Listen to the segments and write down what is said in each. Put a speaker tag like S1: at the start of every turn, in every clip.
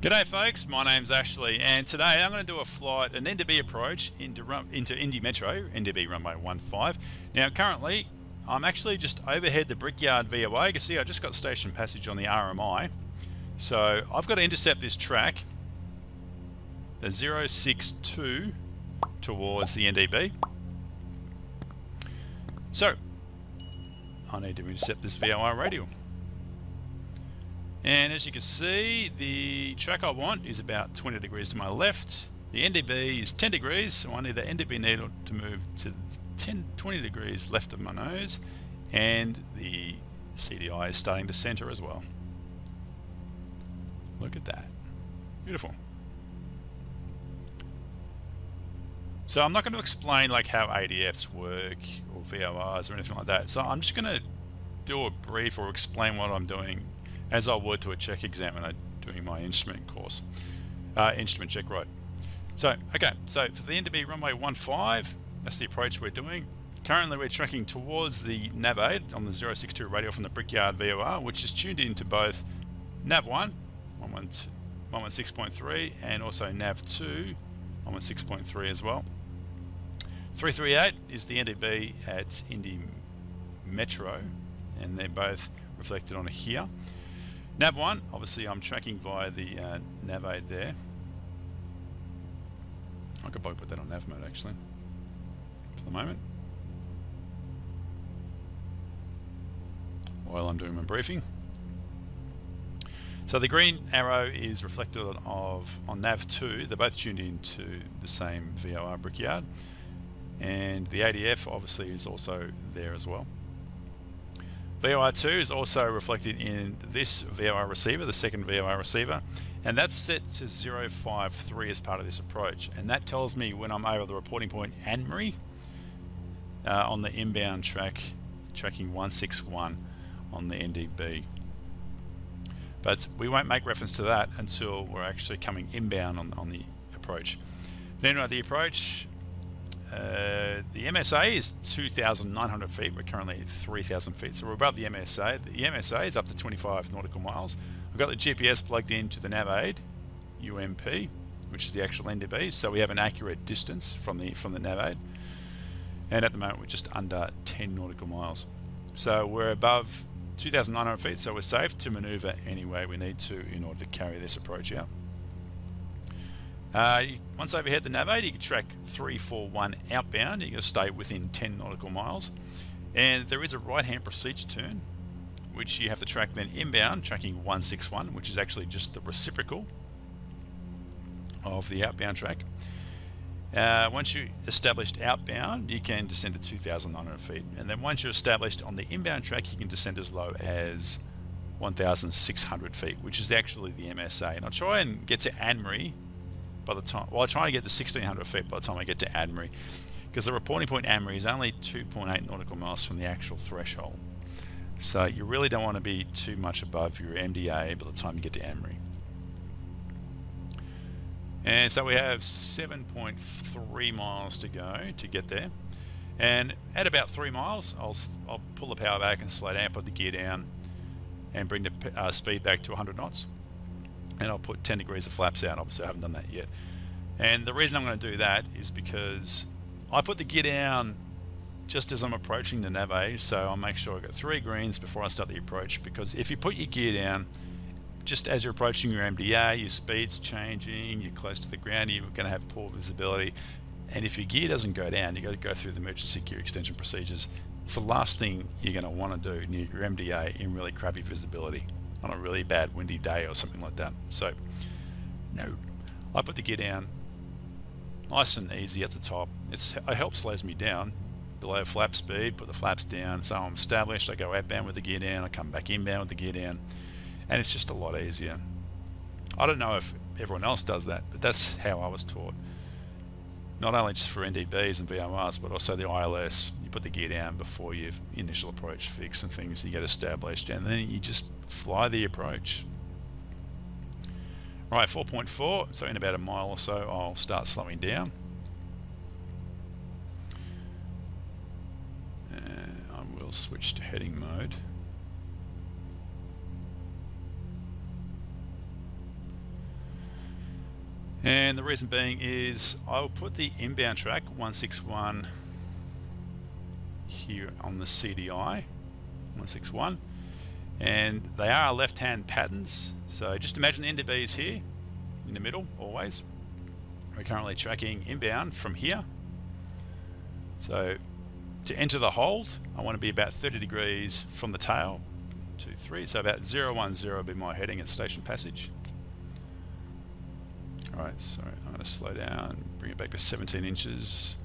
S1: G'day folks, my name's Ashley and today I'm going to do an NDB approach into Indy Metro, NDB runway 15. Now currently I'm actually just overhead the Brickyard VOY. You can see I just got station passage on the RMI. So I've got to intercept this track, the 062 towards the NDB. So I need to intercept this VOY radial. And as you can see, the track I want is about 20 degrees to my left. The NDB is 10 degrees, so I need the NDB needle to move to 20 degrees left of my nose. And the CDI is starting to center as well. Look at that. Beautiful. So I'm not going to explain like how ADFs work or VORs or anything like that. So I'm just going to do a brief or explain what I'm doing as I would to a check examiner doing my instrument course, instrument check ride. So, okay, so for the NDB runway 15, that's the approach we're doing. Currently we're tracking towards the navaid on the 062 radial from the Brickyard VOR, which is tuned into both nav1, 116.3, and also nav2, 116.3 as well. 338 is the NDB at Indy Metro, and they're both reflected on here. Nav1, obviously I'm tracking via the navaid there. I could probably put that on nav mode actually, for the moment, while I'm doing my briefing. So the green arrow is reflected on nav2. They're both tuned into the same VOR Brickyard. And the ADF obviously is also there as well. VOR2 is also reflected in this VOR receiver, the second VOR receiver, and that's set to 053 as part of this approach. And that tells me when I'm over the reporting point Anne-Marie on the inbound track, tracking 161 on the NDB. But we won't make reference to that until we're actually coming inbound on the approach. But anyway, the approach, the MSA is 2,900 feet. We're currently at 3,000 feet, so we're above the MSA. The MSA is up to 25 nautical miles. We've got the GPS plugged into the navaid, UMP, which is the actual NDB, so we have an accurate distance from the navaid. And at the moment we're just under 10 nautical miles. So we're above 2,900 feet, so we're safe to maneuver any way we need to in order to carry this approach out. Once overhead the navaid, you can track 341 outbound. You're going to stay within 10 nautical miles. And there is a right-hand procedure turn, which you have to track then inbound, tracking 161, which is actually just the reciprocal of the outbound track. Once you're established outbound, you can descend to 2,900 feet. And then once you're established on the inbound track, you can descend as low as 1,600 feet, which is actually the MSA. And I'll try and get to Anne-Marie by the time, well, I try to get to 1,600 feet by the time I get to Anne-Marie, because the reporting point Anne-Marie is only 2.8 nautical miles from the actual threshold. So you really don't want to be too much above your MDA by the time you get to Anne-Marie. And so we have 7.3 miles to go to get there. And at about 3 miles, I'll pull the power back and slow down, put the gear down, and bring the speed back to 100 knots. And I'll put 10 degrees of flaps out. Obviously I haven't done that yet. And the reason I'm going to do that is because I put the gear down just as I'm approaching the navaid, so I'll make sure I've got 3 greens before I start the approach, because if you put your gear down just as you're approaching your MDA, your speed's changing, you're close to the ground, you're going to have poor visibility. And if your gear doesn't go down, you've got to go through the emergency gear extension procedures. It's the last thing you're going to want to do near your MDA in really crappy visibility on a really bad windy day or something like that. So no, I put the gear down nice and easy at the top. It helps slows me down below flap speed, put the flaps down, so I'm established. I go outbound with the gear down, I come back inbound with the gear down, and it's just a lot easier. I don't know if everyone else does that, but that's how I was taught. Not only just for NDBs and VORs, but also the ILS. You put the gear down before your initial approach fix and things, you get established, and then you just fly the approach. Right, 4.4, so in about a mile or so, I'll start slowing down. I will switch to heading mode. And the reason being is I'll put the inbound track 161 here on the CDI 161, and they are left-hand patterns. So just imagine NDBs here in the middle always. We're currently tracking inbound from here. So to enter the hold, I want to be about 30 degrees from the tail. 2, 3, so about 010 will be my heading at station passage. Alright, so I'm going to slow down, bring it back to 17 inches.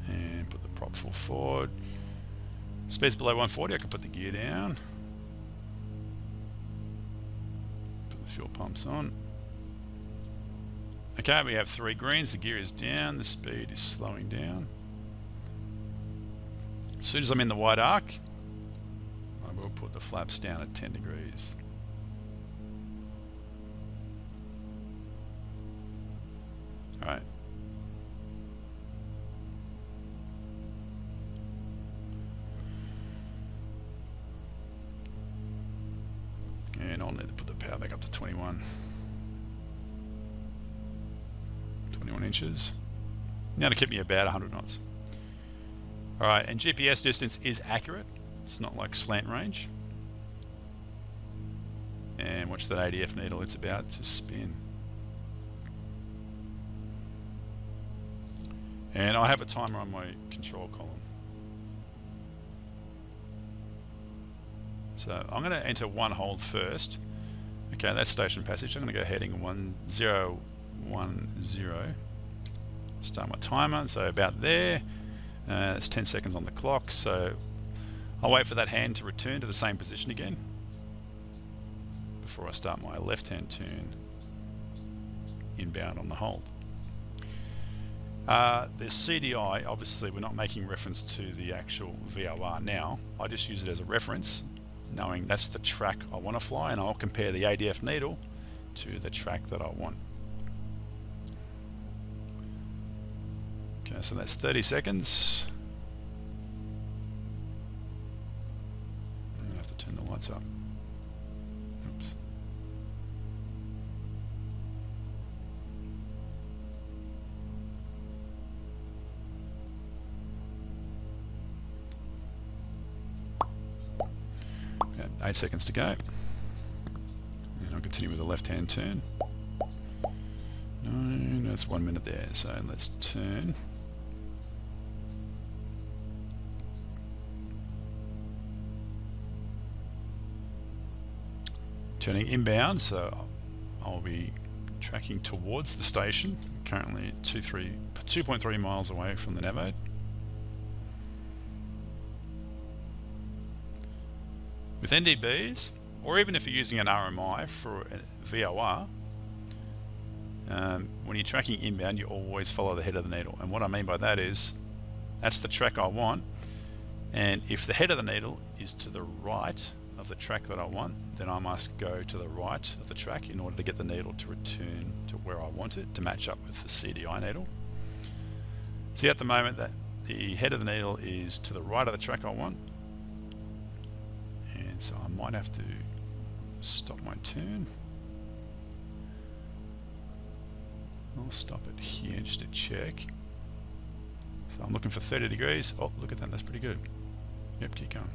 S1: And put the prop full forward. Speed's below 140, I can put the gear down. Put the fuel pumps on. Okay, we have 3 greens, the gear is down, the speed is slowing down. As soon as I'm in the wide arc, I will put the flaps down at 10 degrees. Alright. And I'll need to put the power back up to 21 inches. Now to keep me about 100 knots. Alright, and GPS distance is accurate. It's not like slant range. And watch that ADF needle, it's about to spin. And I have a timer on my control column. So I'm going to enter one hold first. Okay, that's station passage. I'm going to go heading 1010. Start my timer, so about there. It's 10 seconds on the clock, so I'll wait for that hand to return to the same position again before I start my left-hand turn inbound on the hold. The CDI, obviously we're not making reference to the actual VOR now. I just use it as a reference, knowing that's the track I want to fly, and I'll compare the ADF needle to the track that I want. Okay, so that's 30 seconds. I'm going to have to turn the lights up. Oops. About 8 seconds to go. And I'll continue with the left-hand turn. No, that's 1 minute there, so let's turn. Turning inbound, so I'll be tracking towards the station. Currently 2.3 miles away from the navaid. With NDBs, or even if you're using an RMI for a VOR, when you're tracking inbound, you always follow the head of the needle. And what I mean by that is, that's the track I want. And if the head of the needle is to the right of the track that I want, then I must go to the right of the track in order to get the needle to return to where I want it to match up with the CDI needle. See, at the moment that the head of the needle is to the right of the track I want, and so I might have to stop my turn. I'll stop it here just to check. So I'm looking for 30 degrees. Oh, look at that, that's pretty good. Yep, keep going.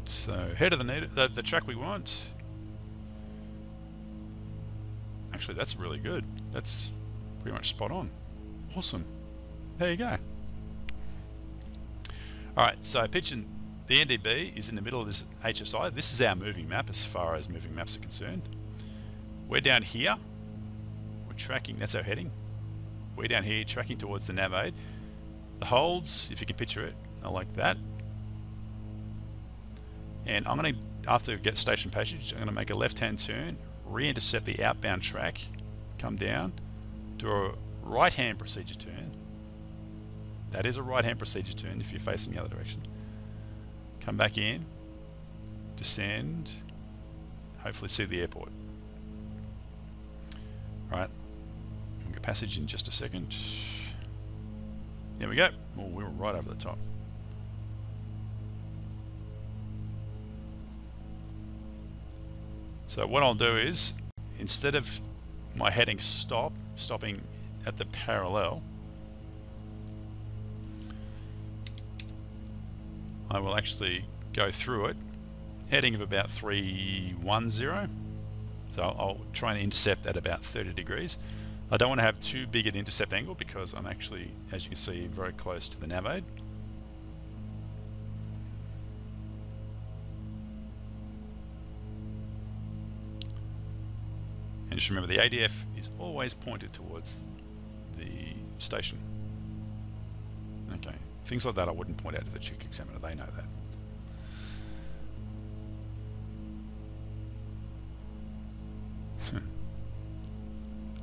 S1: So head of the needle, the track we want. Actually, that's really good. That's pretty much spot on. Awesome. There you go. Alright, so pitching the NDB is in the middle of this HSI. This is our moving map as far as moving maps are concerned. We're down here. We're tracking, that's our heading. We're down here tracking towards the navaid. The holds, if you can picture it, are like that. And I'm going to, after we get station passage, I'm going to make a left-hand turn, re-intercept the outbound track, come down, do a right-hand procedure turn. That is a right-hand procedure turn if you're facing the other direction. Come back in, descend, hopefully see the airport. passage in just a second. There we go. Oh, we were right over the top. So what I'll do is, instead of my heading stopping at the parallel, I will actually go through it, heading of about 310. So I'll try and intercept at about 30 degrees. I don't want to have too big an intercept angle because I'm actually, as you can see, very close to the navaid. And just remember, the ADF is always pointed towards the station. Okay, things like that I wouldn't point out to the chick examiner, they know that.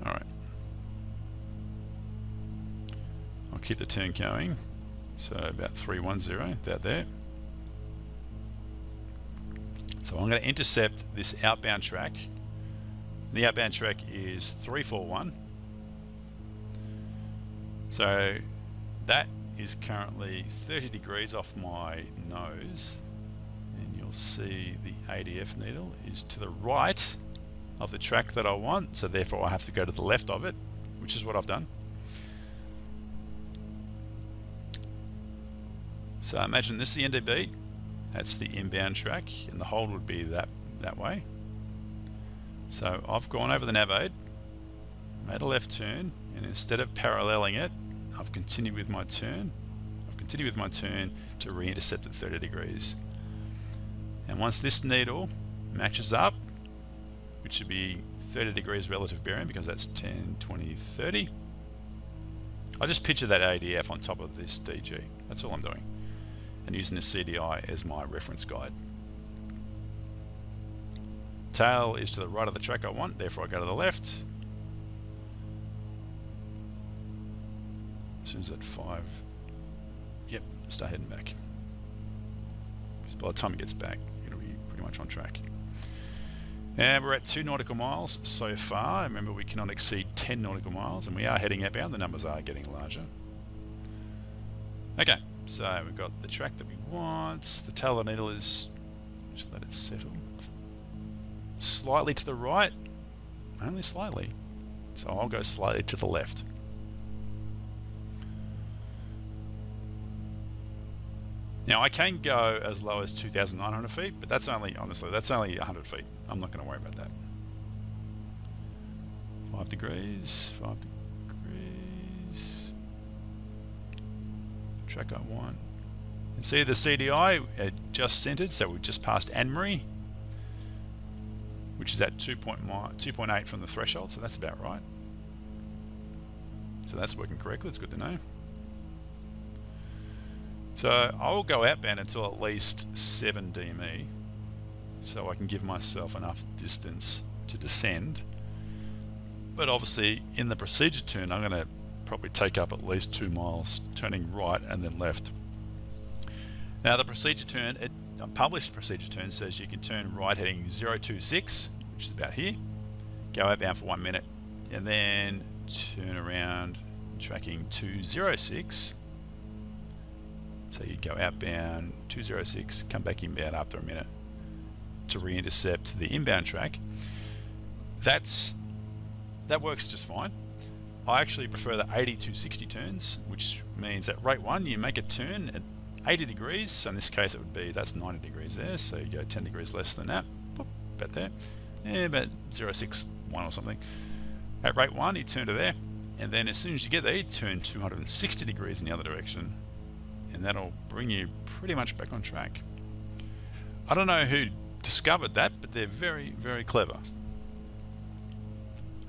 S1: Alright. I'll keep the turn going. So about 310, about there. So I'm going to intercept this outbound track. The outbound track is 341. So that is currently 30 degrees off my nose. And you'll see the ADF needle is to the right of the track that I want. So therefore I have to go to the left of it, which is what I've done. So imagine this is the NDB. That's the inbound track, and the hold would be that way. So I've gone over the navaid, made a left turn, and instead of paralleling it, I've continued with my turn. I've continued with my turn to re-intercept at 30 degrees. And once this needle matches up, which should be 30 degrees relative bearing because that's 10, 20, 30, I just picture that ADF on top of this DG. That's all I'm doing. And using the CDI as my reference guide. Tail is to the right of the track I want, therefore I go to the left. As soon as at 5, yep, start heading back. So by the time it gets back, it'll be pretty much on track. And we're at 2 nautical miles so far. Remember, we cannot exceed 10 nautical miles, and we are heading outbound. The numbers are getting larger. Okay, so we've got the track that we want. The tail of the needle is, just let it settle, slightly to the right, only slightly. So I'll go slightly to the left. Now I can go as low as 2,900 feet, but that's only, honestly, that's only 100 feet. I'm not going to worry about that. 5 degrees, 5 degrees. Track I want. And see the CDI just centered, so we've just passed Anne-Marie, which is at 2.8 from the threshold, so that's about right. So that's working correctly, it's good to know. So I'll go outbound until at least 7 DME, so I can give myself enough distance to descend. But obviously in the procedure turn, I'm going to probably take up at least 2 miles, turning right and then left. Now the procedure turn, a published procedure turn says you can turn right heading 026, which is about here, go outbound for 1 minute, and then turn around tracking 206. So you go outbound 206, come back inbound after a minute to re-intercept the inbound track. That works just fine. I actually prefer the 80 to 60 turns, which means at rate 1 you make a turn at 80 degrees. So in this case it would be, that's 90 degrees there, so you go 10 degrees less than that, boop, about there, yeah, about 061 or something. At rate 1 you turn to there, and then as soon as you get there you turn 260 degrees in the other direction, and that'll bring you pretty much back on track. I don't know who discovered that, but they're very, very clever.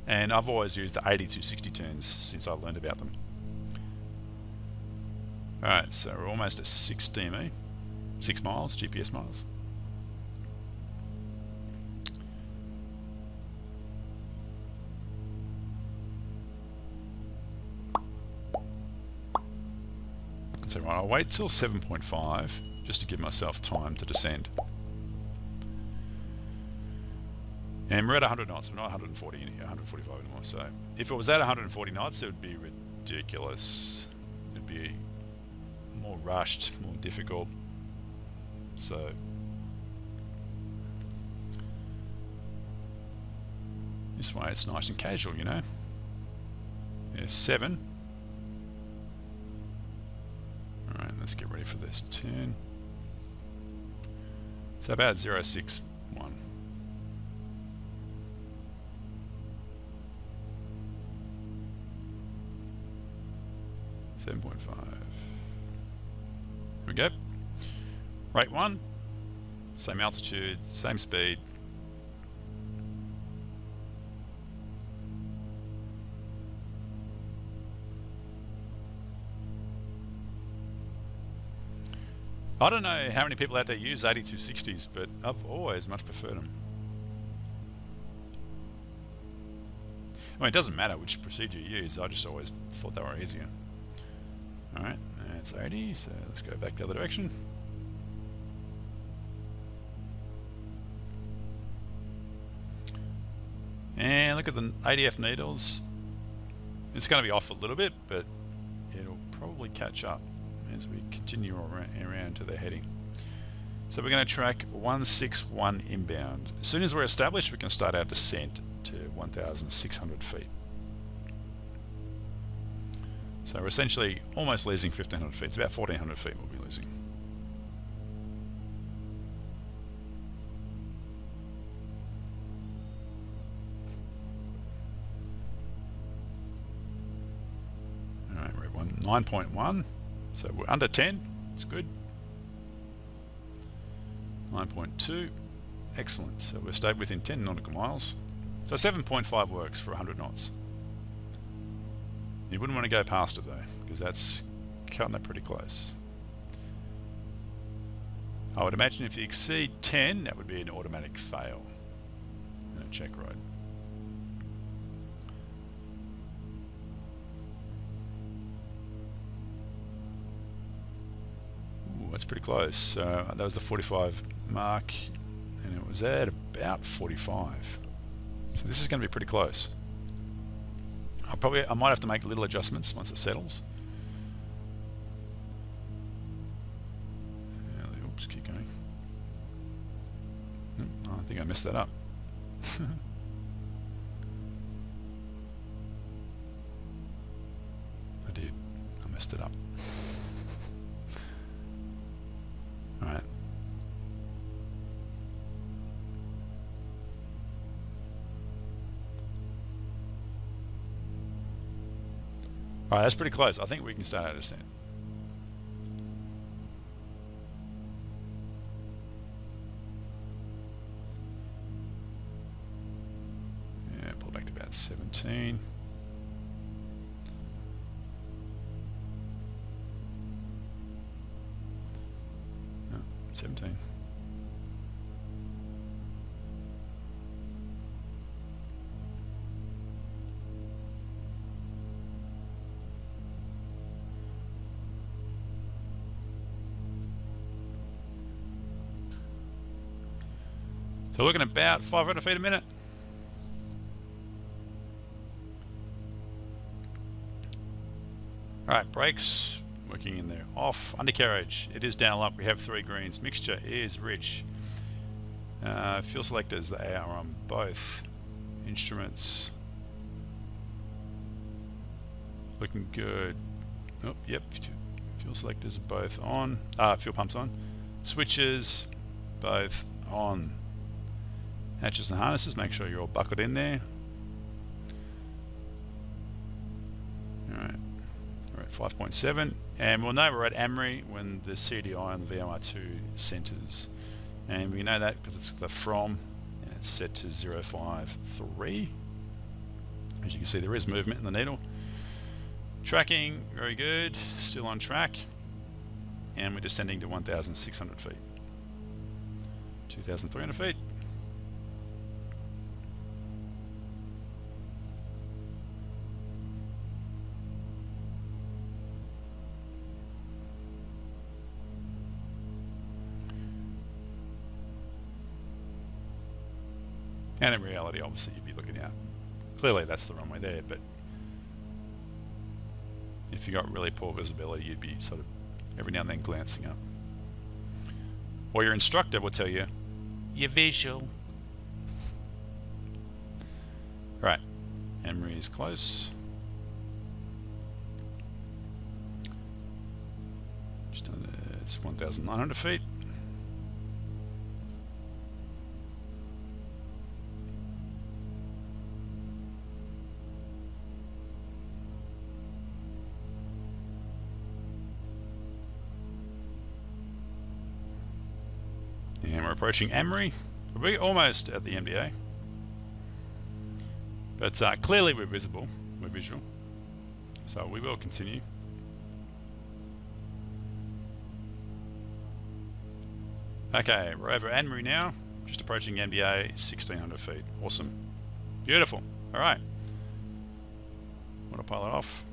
S1: And I've always used the 80 to 60 turns since I learned about them. Alright, so we're almost at 6 DME, 6 miles, GPS miles. So right, I'll wait till 7.5 just to give myself time to descend. And we're at 100 knots, we're not 140 anymore, 145 anymore. So if it was at 140 knots, it would be ridiculous. It'd be more rushed, more difficult. So this way it's nice and casual, you know. There's 7. Alright, let's get ready for this turn. So about 0.61. 7.5. Here we go. Rate 1. Same altitude, same speed. I don't know how many people out there use 8260s, but I've always much preferred them. I mean, it doesn't matter which procedure you use, I just always thought they were easier. Alright, that's 80, so let's go back the other direction. And look at the ADF needles. It's going to be off a little bit, but it'll probably catch up as we continue around to the heading. So we're going to track 161 inbound. As soon as we're established, we can start our descent to 1,600 feet. So we're essentially almost losing 1,500 feet. It's about 1,400 feet we'll be losing. Alright, we're at 9.1. So we're under 10. It's good. 9.2. Excellent. So we're stayed within 10 nautical miles. So 7.5 works for 100 knots. You wouldn't want to go past it though, because that's cutting it pretty close. I would imagine if you exceed 10, that would be an automatic fail in a check ride. Ooh, that's pretty close. That was the 45 mark, and it was at about 45. So this is going to be pretty close. I might have to make little adjustments once it settles. Oops, keep going. Oh, I think I messed that up. I did. I messed it up. Alright. Alright, that's pretty close. I think we can start our descent. Yeah, pull back to about 17. No, 17. So we're looking at about 500 feet a minute. Alright, brakes working in there. Off. Undercarriage. It is down up. We have 3 greens. Mixture is rich. Fuel selectors, they are on both. Instruments. Looking good. Oh, yep. Fuel selectors are both on. Fuel pumps on. Switches, both on. Hatches and harnesses, make sure you're all buckled in there. Alright, we're at 5.7, and we'll know we're at AMRI when the CDI and the VOR2 centers. And we know that because it's the from, and it's set to 053. As you can see, there is movement in the needle. Tracking, very good, still on track. And we're descending to 1,600 feet. 2,300 feet. And in reality, obviously, you'd be looking out. Clearly, that's the runway there, but if you got really poor visibility, you'd be sort of every now and then glancing up. Or your instructor will tell you, you're visual. Right, Emery is close. Just under, it's 1,900 feet. And we're approaching Emery. We're almost at the MDA. But clearly we're visible, we're visual. So we will continue. Okay, we're over Emery now. Just approaching MDA, 1,600 feet. Awesome. Beautiful. All right. Autopilot off.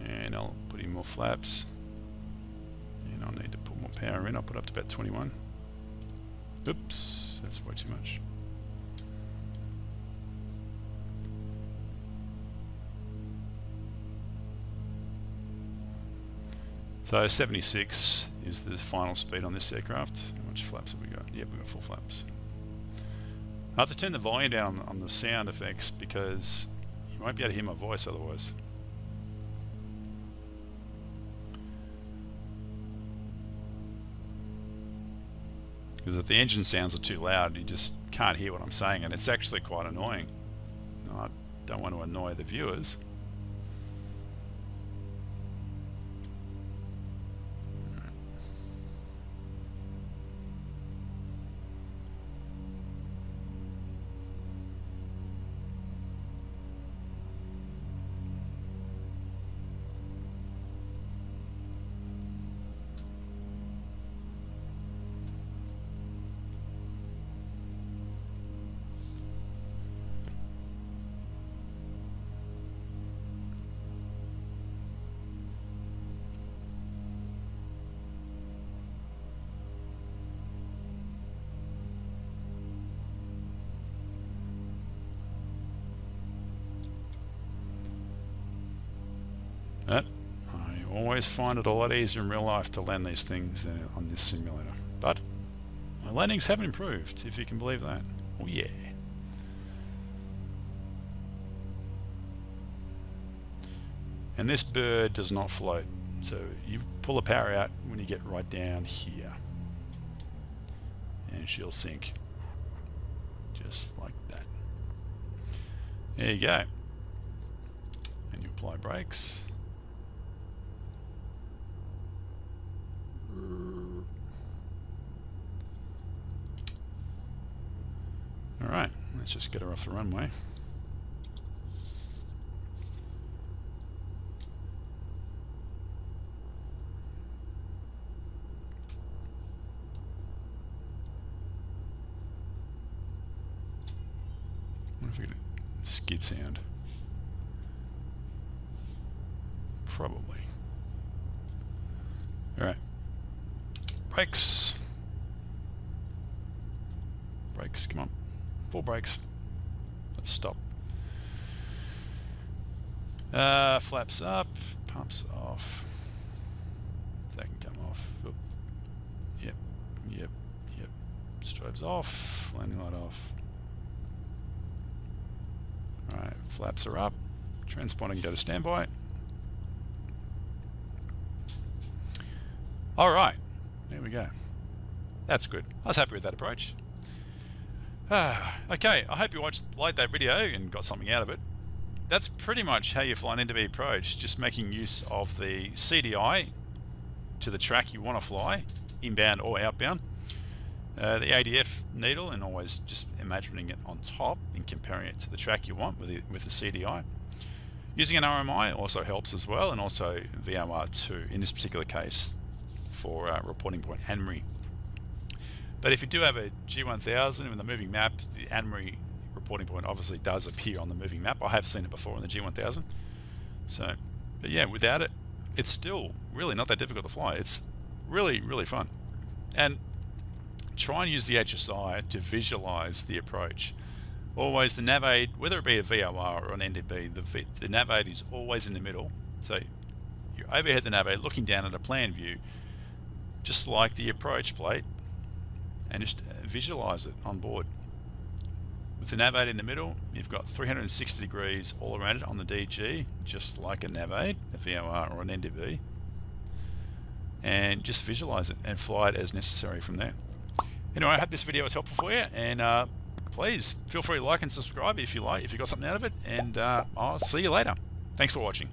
S1: And I'll put in more flaps. And I'll need to put more power in. I'll put up to about 21. Oops, that's way too much. So 76 is the final speed on this aircraft. How much flaps have we got? Yep, we've got full flaps. I have to turn the volume down on the sound effects because you won't be able to hear my voice otherwise. Because if the engine sounds are too loud, you just can't hear what I'm saying, and it's actually quite annoying. I don't want to annoy the viewers. But I always find it a lot easier in real life to land these things than on this simulator. But my landings have improved, if you can believe that. Oh yeah. And this bird does not float. So you pull the power out when you get right down here. And she'll sink. Just like that. There you go. And you apply brakes. Alright, let's just get her off the runway. I wonder if we get a skid sound. Probably. Alright. Brakes. Brakes, come on. Full brakes. Let's stop. Flaps up, pumps off. That can come off. Oop. Yep, yep, yep. Strobes off, landing light off. Alright, flaps are up. Transponder can go to standby. Alright, there we go. That's good. I was happy with that approach. Okay, I hope you liked that video and got something out of it. That's pretty much how you fly an NDB approach, just making use of the CDI to the track you want to fly, inbound or outbound. The ADF needle, and always just imagining it on top and comparing it to the track you want with the CDI. Using an RMI also helps as well, and also VOR2 in this particular case for reporting point Emery. But if you do have a G1000 with a moving map, the Emery reporting point obviously does appear on the moving map. I have seen it before on the G1000. So, but yeah, without it, it's still really not that difficult to fly. It's really, really fun. And try and use the HSI to visualize the approach. Always the navaid, whether it be a VOR or an NDB, the navaid is always in the middle. So you overhead the navaid looking down at a plan view, just like the approach plate, and just visualize it on board. With the navaid in the middle, you've got 360 degrees all around it on the DG, just like a navaid, a VOR or an NDB. And just visualize it and fly it as necessary from there. Anyway, I hope this video was helpful for you, and please feel free to like and subscribe if you like, if you got something out of it, and I'll see you later. Thanks for watching.